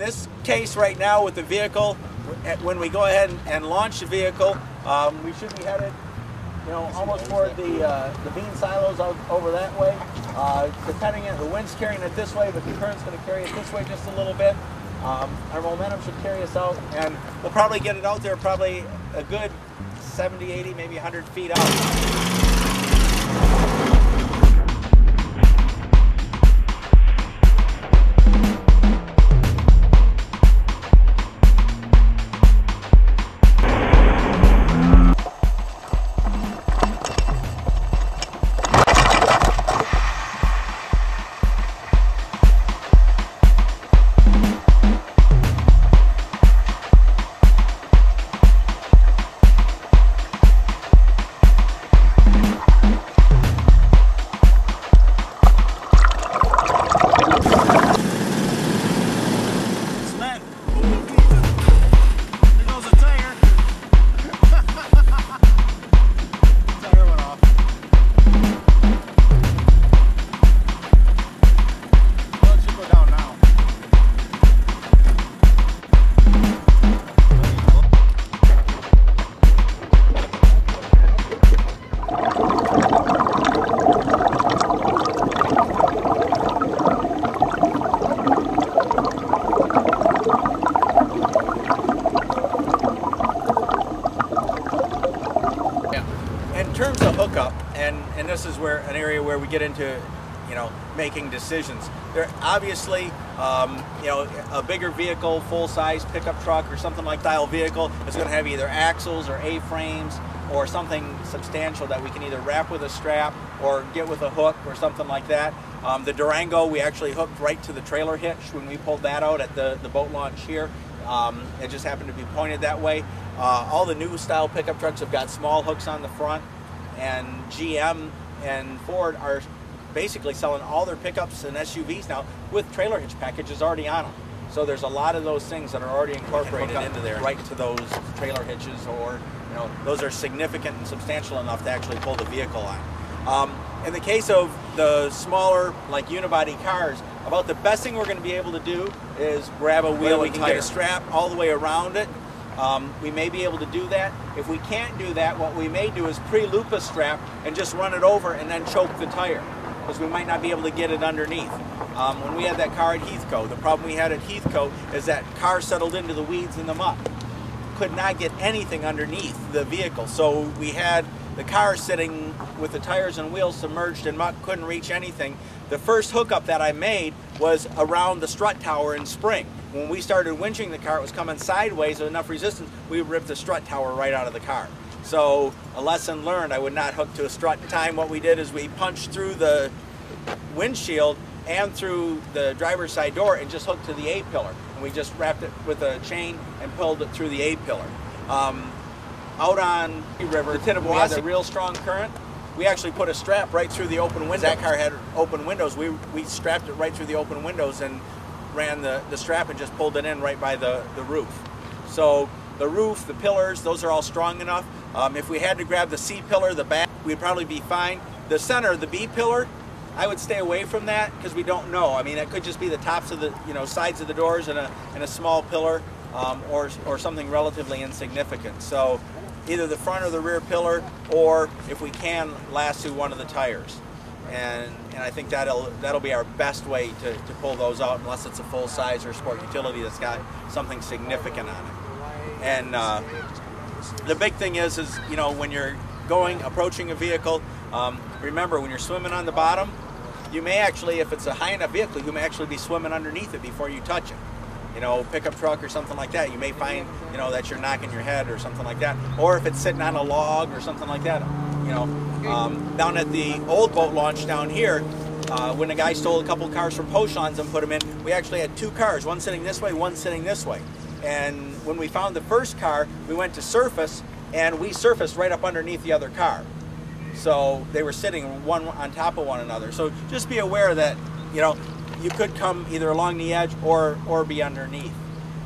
this case right now with the vehicle, when we go ahead and launch the vehicle, we should be headed, you know, almost toward the bean silos over that way. Depending on the wind's carrying it this way, but the current's going to carry it this way just a little bit. Our momentum should carry us out, and we'll probably get it out there probably a good 70, 80, maybe 100 feet out. In terms of hookup, and this is where an area where we get into, you know, making decisions. There obviously, you know, a bigger vehicle, full-size pickup truck or something like style vehicle is going to have either axles or A-frames or something substantial that we can either wrap with a strap or get with a hook or something like that. The Durango, we actually hooked right to the trailer hitch when we pulled that out at the boat launch here. It just happened to be pointed that way. All the new style pickup trucks have got small hooks on the front, and GM and Ford are basically selling all their pickups and SUVs now with trailer hitch packages already on them. So there's a lot of those things that are already incorporated into there, right to those trailer hitches, or, you know, those are significant and substantial enough to actually pull the vehicle on. In the case of the smaller, like unibody cars, about the best thing we're going to be able to do is grab a wheel. We can get a strap all the way around it. We may be able to do that. If we can't do that, what we may do is pre-loop a strap and just run it over and then choke the tire, because we might not be able to get it underneath. When we had that car at Heathcote, the problem we had at Heathcote is that car settled into the weeds and the muck. Could not get anything underneath the vehicle. So we had the car sitting with the tires and wheels submerged in muck, couldn't reach anything. The first hookup that I made was around the strut tower and spring. When we started winching the car, it was coming sideways with enough resistance, we ripped the strut tower right out of the car. So a lesson learned, I would not hook to a strut. Time what we did is we punched through the windshield and through the driver's side door and just hooked to the A-pillar. And we just wrapped it with a chain and pulled it through the A-pillar. Out on the river, the Tittabawassee, we had a real strong current. We actually put a strap right through the open windows. That car had open windows. We strapped it right through the open windows and ran the strap and just pulled it in right by the roof. So the roof, the pillars, those are all strong enough. If we had to grab the C pillar, the back, we'd probably be fine. The center, the B pillar, I would stay away from that because we don't know. I mean, it could just be the tops of the, you know, sides of the doors and a small pillar, or something relatively insignificant. So either the front or the rear pillar, or if we can, lasso one of the tires. And I think that'll be our best way to pull those out, unless it's a full size or sport utility that's got something significant on it. And the big thing is you know, when you're approaching a vehicle, remember when you're swimming on the bottom, you may actually, if it's a high enough vehicle, you may actually be swimming underneath it before you touch it. You know, pickup truck or something like that, you may find, you know, that you're knocking your head or something like that. Or if it's sitting on a log or something like that, you know. Down at the old boat launch down here, when the guy stole a couple cars from Pochons and put them in, we actually had two cars, one sitting this way, one sitting this way. And when we found the first car, we went to surface, and we surfaced right up underneath the other car. So they were sitting one on top of one another. So just be aware that, you know, you could come either along the edge or be underneath.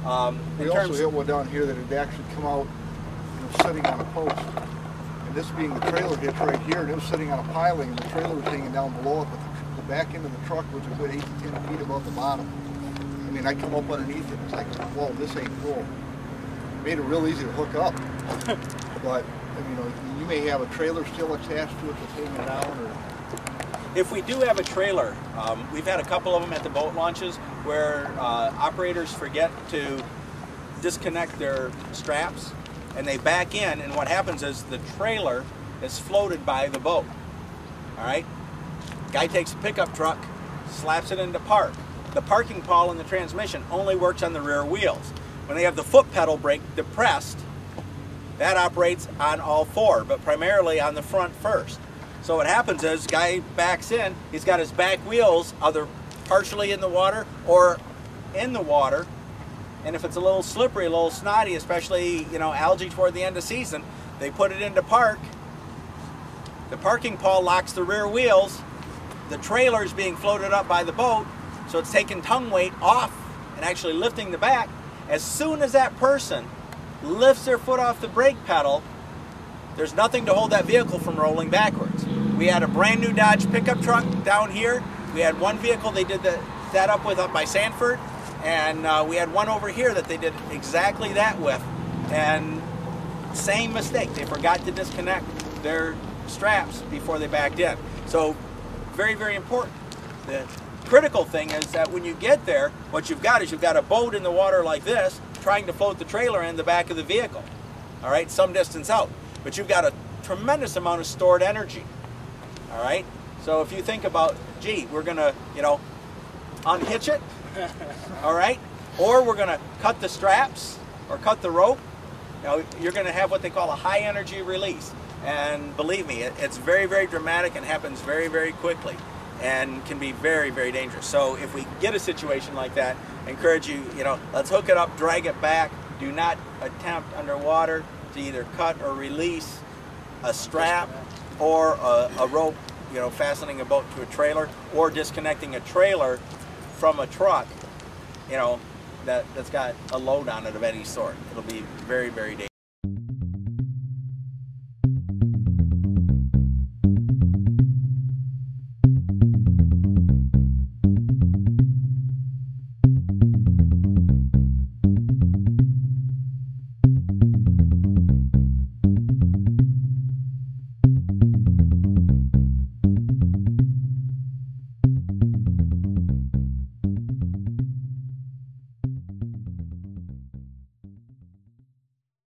We also hit one down here that had actually come out, you know, sitting on a post. And this being the trailer hitch right here, and it was sitting on a piling, and the trailer was hanging down below it, but the back end of the truck was a good 8 to 10 feet above the bottom. I mean, I come up underneath it, it's like, whoa, this ain't cool. Made it real easy to hook up. But, you know, you may have a trailer still attached to it that's hanging down, or... If we do have a trailer, we've had a couple of them at the boat launches where operators forget to disconnect their straps and they back in, and what happens is the trailer is floated by the boat. All right? Guy takes a pickup truck, slaps it into park. The parking pawl in the transmission only works on the rear wheels. When they have the foot pedal brake depressed, that operates on all four, but primarily on the front first. So what happens is, guy backs in, he's got his back wheels either partially in the water or in the water, and if it's a little slippery, a little snotty, especially, you know, algae toward the end of season, they put it into park. The parking pawl locks the rear wheels, the trailer is being floated up by the boat, so it's taking tongue weight off and actually lifting the back. As soon as that person lifts their foot off the brake pedal, there's nothing to hold that vehicle from rolling backwards. We had a brand new Dodge pickup truck down here. We had one vehicle they did that up with up by Sanford, and we had one over here that they did exactly that with. And same mistake, they forgot to disconnect their straps before they backed in. So very, very important. The critical thing is that when you get there, what you've got is you've got a boat in the water like this trying to float the trailer in the back of the vehicle, all right, some distance out. But you've got a tremendous amount of stored energy, all right? So if you think about, gee, we're gonna, you know, unhitch it, all right? Or we're gonna cut the straps or cut the rope, you know, you're gonna have what they call a high energy release. And believe me, it's very, very dramatic and happens very, very quickly and can be very, very dangerous. So if we get a situation like that, I encourage you, you know, let's hook it up, drag it back. Do not attempt underwater to either cut or release a strap or a rope, you know, fastening a boat to a trailer, or disconnecting a trailer from a truck, you know, that's got a load on it of any sort. It'll be very, very dangerous.